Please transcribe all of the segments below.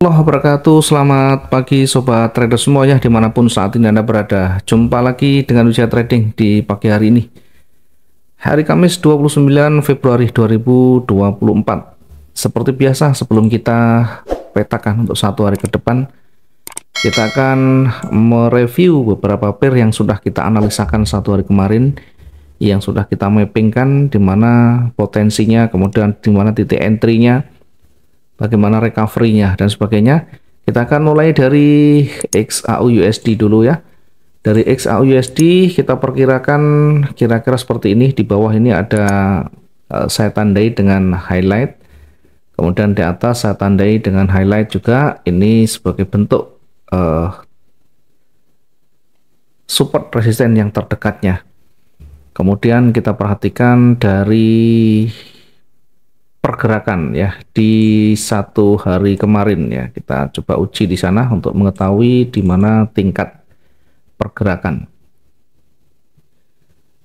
Halo wabarakatuh, selamat pagi sobat trader semua ya dimanapun saat ini Anda berada. Jumpa lagi dengan Wisya Trading di pagi hari ini, hari Kamis 29 Februari 2024. Seperti biasa sebelum kita petakan untuk satu hari ke depan, kita akan mereview beberapa pair yang sudah kita analisakan satu hari kemarin, yang sudah kita mappingkan di mana potensinya, kemudian di mana titik entry-nya, bagaimana recovery-nya dan sebagainya. Kita akan mulai dari XAU USD dulu ya. Dari XAU USD kita perkirakan kira-kira seperti ini. Di bawah ini ada saya tandai dengan highlight. Kemudian di atas saya tandai dengan highlight juga. Ini sebagai bentuk support resisten yang terdekatnya. Kemudian kita perhatikan dari pergerakan ya di satu hari kemarin ya, kita coba uji di sana untuk mengetahui di mana tingkat pergerakan.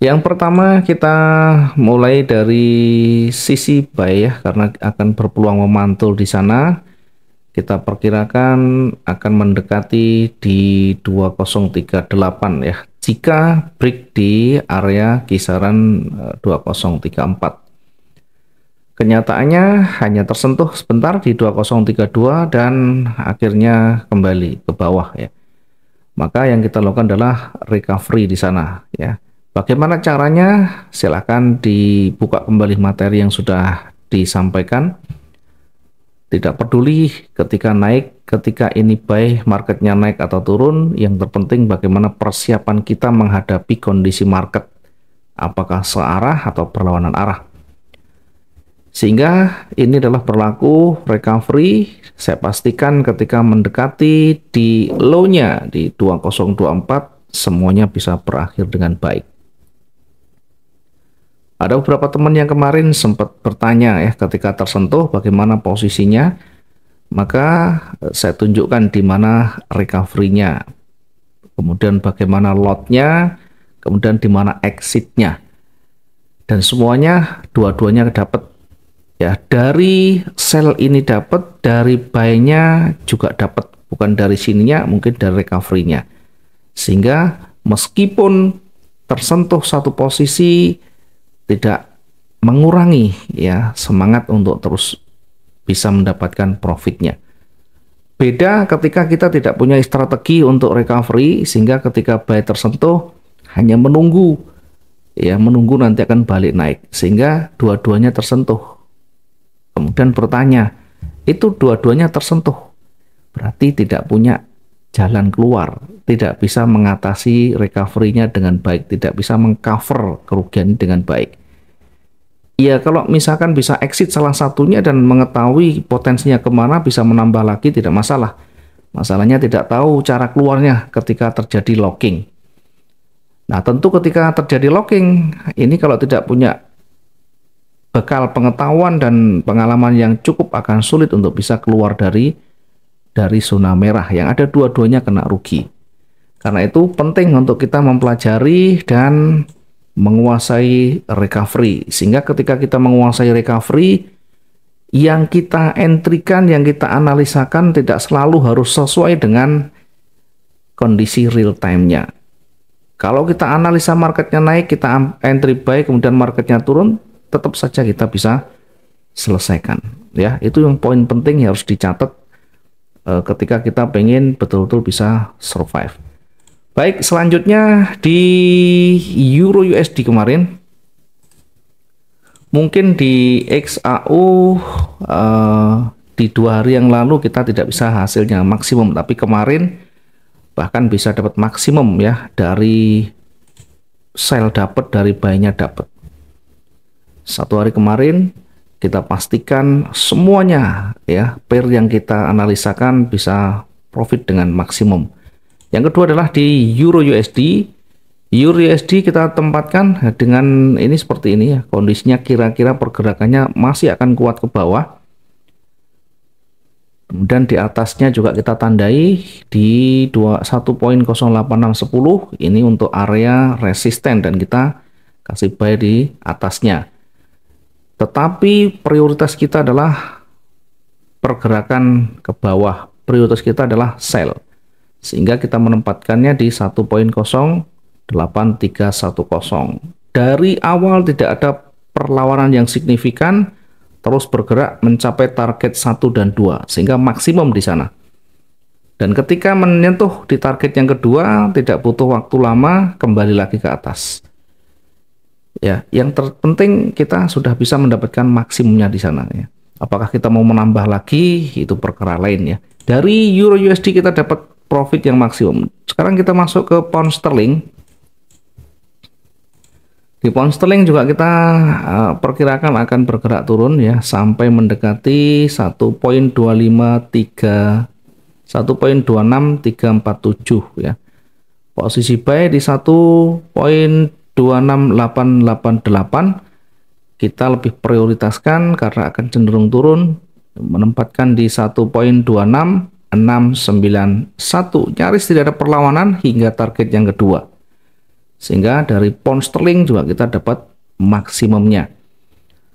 Yang pertama kita mulai dari sisi buy ya, karena akan berpeluang memantul di sana. Kita perkirakan akan mendekati di 2038 ya, jika break di area kisaran 2034. Kenyataannya hanya tersentuh sebentar di 2032 dan akhirnya kembali ke bawah ya. Maka yang kita lakukan adalah recovery di sana ya. Bagaimana caranya? Silakan dibuka kembali materi yang sudah disampaikan. Tidak peduli ketika naik, ketika ini buy, marketnya naik atau turun, yang terpenting bagaimana persiapan kita menghadapi kondisi market, apakah searah atau berlawanan arah. Sehingga ini adalah berlaku recovery. Saya pastikan ketika mendekati di low-nya di 2024 semuanya bisa berakhir dengan baik. Ada beberapa teman yang kemarin sempat bertanya ya, ketika tersentuh bagaimana posisinya. Maka saya tunjukkan di mana recovery-nya, kemudian bagaimana lot-nya, kemudian di mana exit-nya. Dan semuanya dua-duanya dapat. Ya, dari sell ini dapat, dari buy-nya juga dapat, bukan dari sininya, mungkin dari recovery-nya. Sehingga meskipun tersentuh satu posisi, tidak mengurangi ya semangat untuk terus bisa mendapatkan profitnya. Beda ketika kita tidak punya strategi untuk recovery, sehingga ketika buy tersentuh hanya menunggu, ya menunggu nanti akan balik naik, sehingga dua-duanya tersentuh. Kemudian bertanya, itu dua-duanya tersentuh, berarti tidak punya jalan keluar, tidak bisa mengatasi recovery-nya dengan baik, tidak bisa mengcover kerugian dengan baik. Ya kalau misalkan bisa exit salah satunya dan mengetahui potensinya kemana, bisa menambah lagi, tidak masalah. Masalahnya tidak tahu cara keluarnya ketika terjadi locking. Nah tentu ketika terjadi locking, ini kalau tidak punya bekal pengetahuan dan pengalaman yang cukup, akan sulit untuk bisa keluar dari zona merah yang ada dua-duanya kena rugi. Karena itu penting untuk kita mempelajari dan menguasai recovery, sehingga ketika kita menguasai recovery, yang kita entrykan, yang kita analisakan tidak selalu harus sesuai dengan kondisi real time-nya. Kalau kita analisa marketnya naik, kita entry buy, kemudian marketnya turun, tetap saja kita bisa selesaikan ya. Itu yang poin penting yang harus dicatat ketika kita pengen betul-betul bisa survive. Baik, selanjutnya di Euro USD kemarin, mungkin di XAU di 2 hari yang lalu kita tidak bisa hasilnya maksimum, tapi kemarin bahkan bisa dapat maksimum ya, dari sell dapat, dari buy-nya dapat. Satu hari kemarin kita pastikan semuanya ya, pair yang kita analisakan bisa profit dengan maksimum. Yang kedua adalah di Euro USD. Euro USD kita tempatkan dengan ini seperti ini ya, kondisinya kira-kira pergerakannya masih akan kuat ke bawah. Kemudian di atasnya juga kita tandai di 1.08610, ini untuk area resisten dan kita kasih buy di atasnya. Tetapi prioritas kita adalah pergerakan ke bawah. Prioritas kita adalah sell, sehingga kita menempatkannya di 1.08310. Dari awal tidak ada perlawanan yang signifikan, terus bergerak mencapai target 1 dan 2, sehingga maksimum di sana. Dan ketika menyentuh di target yang kedua, tidak butuh waktu lama, kembali lagi ke atas. Ya, yang terpenting kita sudah bisa mendapatkan maksimumnya di sana ya. Apakah kita mau menambah lagi, itu perkara lain ya. Dari Euro USD kita dapat profit yang maksimum. Sekarang kita masuk ke pound sterling. Di pound sterling juga kita perkirakan akan bergerak turun ya sampai mendekati 1.26347 ya. Posisi buy di 1.26888 kita lebih prioritaskan karena akan cenderung turun, menempatkan di 1.26691, nyaris tidak ada perlawanan hingga target yang kedua, sehingga dari pound sterling juga kita dapat maksimumnya.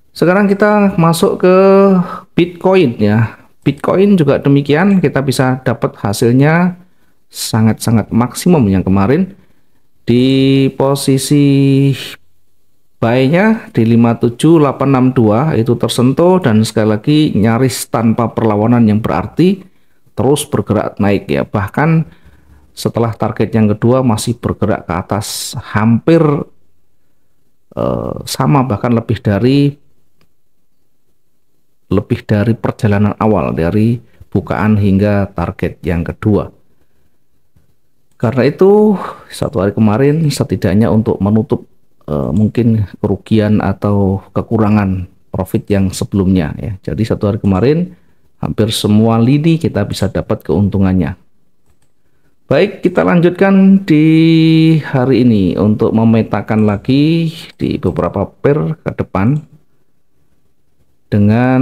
Sekarang kita masuk ke Bitcoin ya. Bitcoin juga demikian, kita bisa dapat hasilnya sangat-sangat maksimum yang kemarin di posisi buy-nya di 57862 itu tersentuh, dan sekali lagi nyaris tanpa perlawanan yang berarti, terus bergerak naik ya. Bahkan setelah target yang kedua masih bergerak ke atas hampir sama, bahkan lebih dari perjalanan awal dari bukaan hingga target yang kedua. Karena itu satu hari kemarin setidaknya untuk menutup mungkin kerugian atau kekurangan profit yang sebelumnya ya. Jadi satu hari kemarin hampir semua lini kita bisa dapat keuntungannya. Baik, kita lanjutkan di hari ini untuk memetakan lagi di beberapa pair ke depan dengan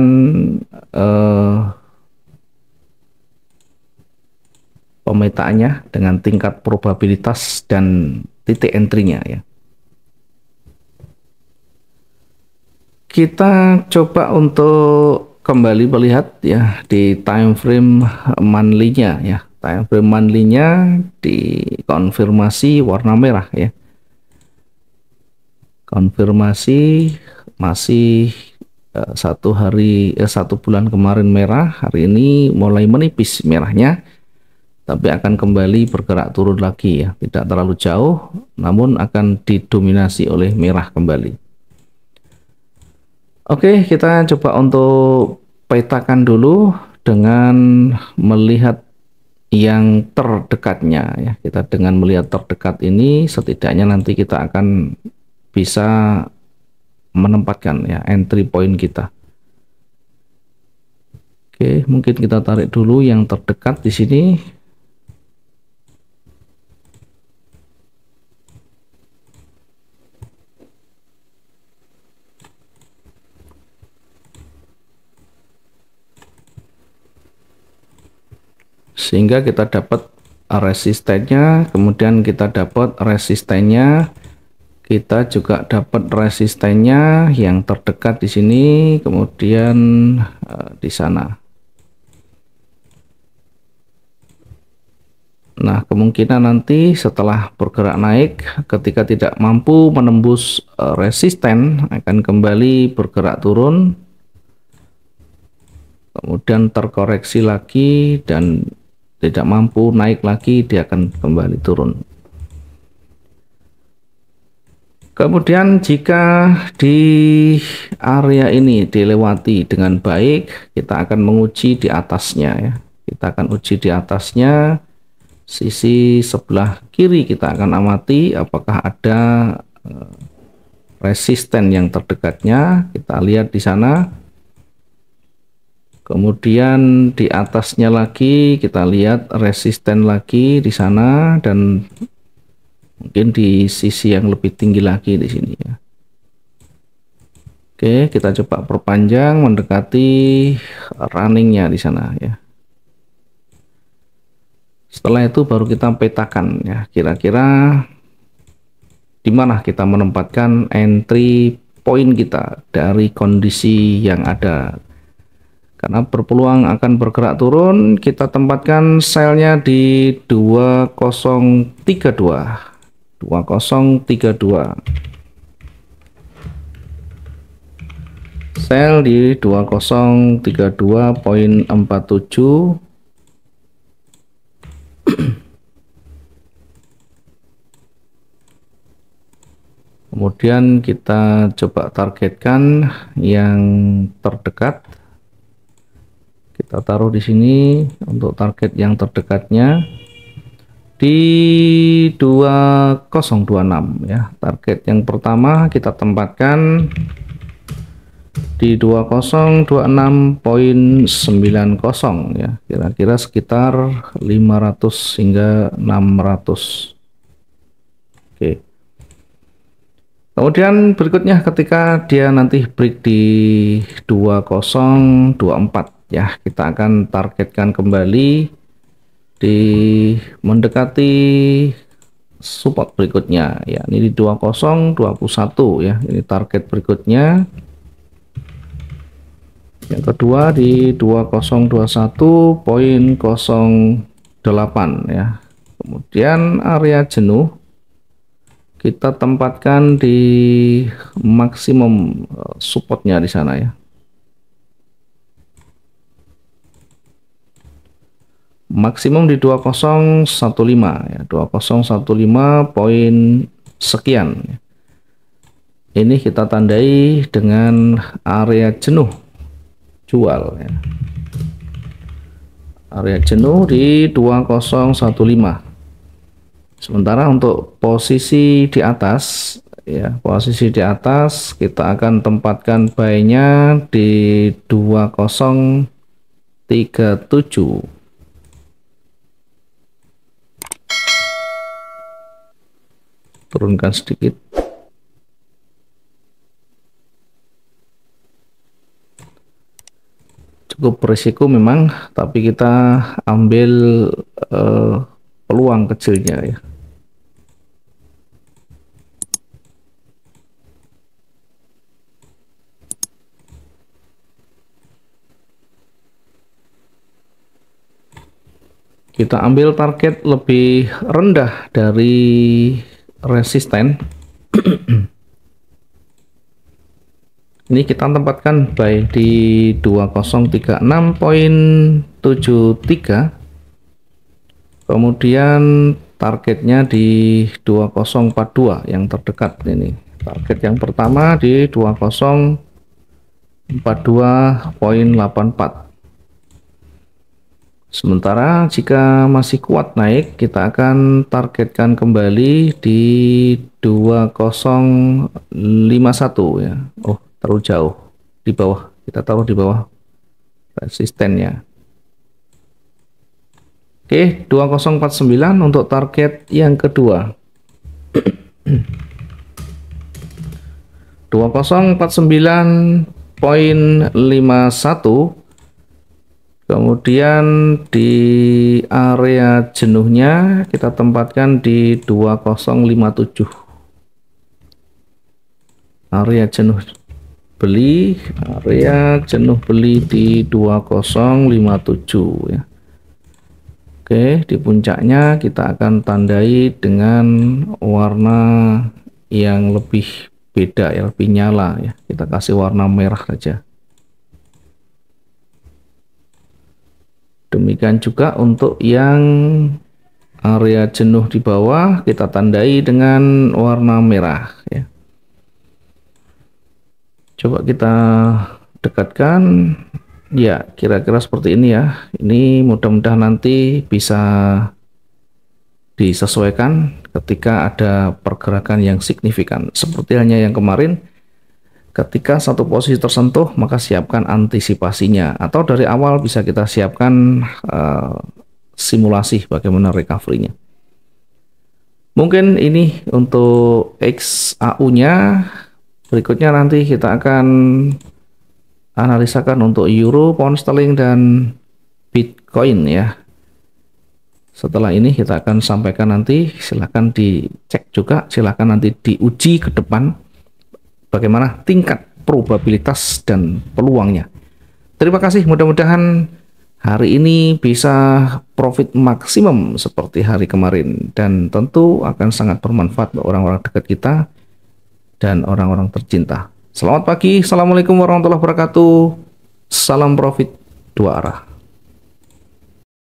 pemetaannya dengan tingkat probabilitas dan titik entry-nya ya. Kita coba untuk kembali melihat ya di time frame monthly-nya ya. Time frame monthly-nya dikonfirmasi warna merah ya. Konfirmasi masih satu bulan kemarin merah, hari ini mulai menipis merahnya, tapi akan kembali bergerak turun lagi ya. Tidak terlalu jauh, namun akan didominasi oleh merah kembali. Oke, kita coba untuk petakan dulu dengan melihat yang terdekatnya ya. Kita dengan melihat terdekat ini setidaknya nanti kita akan bisa menempatkan ya entry point kita. Oke, mungkin kita tarik dulu yang terdekat di sini. Sehingga kita dapat resistennya, kemudian kita dapat resistennya, kita juga dapat resistennya yang terdekat di sini, kemudian di sana. Nah, kemungkinan nanti setelah bergerak naik, ketika tidak mampu menembus resisten, akan kembali bergerak turun, kemudian terkoreksi lagi dan tidak mampu naik lagi, dia akan kembali turun. Kemudian jika di area ini dilewati dengan baik, kita akan menguji di atasnya ya. Kita akan uji di atasnya, sisi sebelah kiri kita akan amati apakah ada resisten yang terdekatnya. Kita lihat di sana. Kemudian di atasnya lagi kita lihat resisten lagi di sana, dan mungkin di sisi yang lebih tinggi lagi di sini ya. Oke, kita coba perpanjang mendekati runningnya di sana ya. Setelah itu baru kita petakan ya, kira-kira di mana kita menempatkan entry point kita dari kondisi yang ada. Karena berpeluang akan bergerak turun, kita tempatkan selnya di 2032. 2032. Sel di 2032.47. Kemudian kita coba targetkan yang terdekat. Kita taruh di sini untuk target yang terdekatnya di 2026 ya. Target yang pertama kita tempatkan di 2026.90 ya. Kira-kira sekitar 500 hingga 600. Oke. Kemudian berikutnya ketika dia nanti break di 2024 ya, kita akan targetkan kembali di mendekati support berikutnya ya. Ini di 2021 ya. Ini target berikutnya. Yang kedua di 2021.08 ya. Kemudian area jenuh kita tempatkan di maksimum supportnya di sana ya. Maksimum di 2015 ya, 2015 poin sekian. Ini kita tandai dengan area jenuh jual ya. Area jenuh di 2015. Sementara untuk posisi di atas ya, posisi di atas kita akan tempatkan buy-nya di 2037. Turunkan sedikit. Cukup berisiko memang, tapi kita ambil peluang kecilnya ya. Kita ambil target lebih rendah dari resisten. Ini kita tempatkan buy di 2036.73. Kemudian targetnya di 2042 yang terdekat ini. Target yang pertama di 2042.84. Sementara jika masih kuat naik, kita akan targetkan kembali di 2051 ya. Oh, terlalu jauh di bawah. Kita taruh di bawah resistennya. Oke, 2049 untuk target yang kedua. 2049.51. Kemudian di area jenuhnya kita tempatkan di 2057. Area jenuh beli, area jenuh beli di 2057 ya. Oke, di puncaknya kita akan tandai dengan warna yang lebih beda ya, lebih nyala ya. Kita kasih warna merah saja. Demikian juga untuk yang area jenuh di bawah kita tandai dengan warna merah ya. Coba kita dekatkan ya, kira-kira seperti ini ya. Ini mudah-mudahan nanti bisa disesuaikan ketika ada pergerakan yang signifikan. Seperti halnya yang kemarin, ketika satu posisi tersentuh, maka siapkan antisipasinya. Atau dari awal bisa kita siapkan simulasi bagaimana recovery-nya. Mungkin ini untuk XAU-nya. Berikutnya nanti kita akan analisakan untuk euro, pound sterling, dan Bitcoin ya. Setelah ini kita akan sampaikan nanti, silahkan dicek juga, silahkan nanti diuji ke depan bagaimana tingkat probabilitas dan peluangnya Terima kasih, mudah-mudahan hari ini bisa profit maksimum seperti hari kemarin dan tentu akan sangat bermanfaat untuk orang-orang dekat kita dan orang-orang tercinta. Selamat pagi, Assalamualaikum warahmatullahi wabarakatuh. Salam profit dua arah.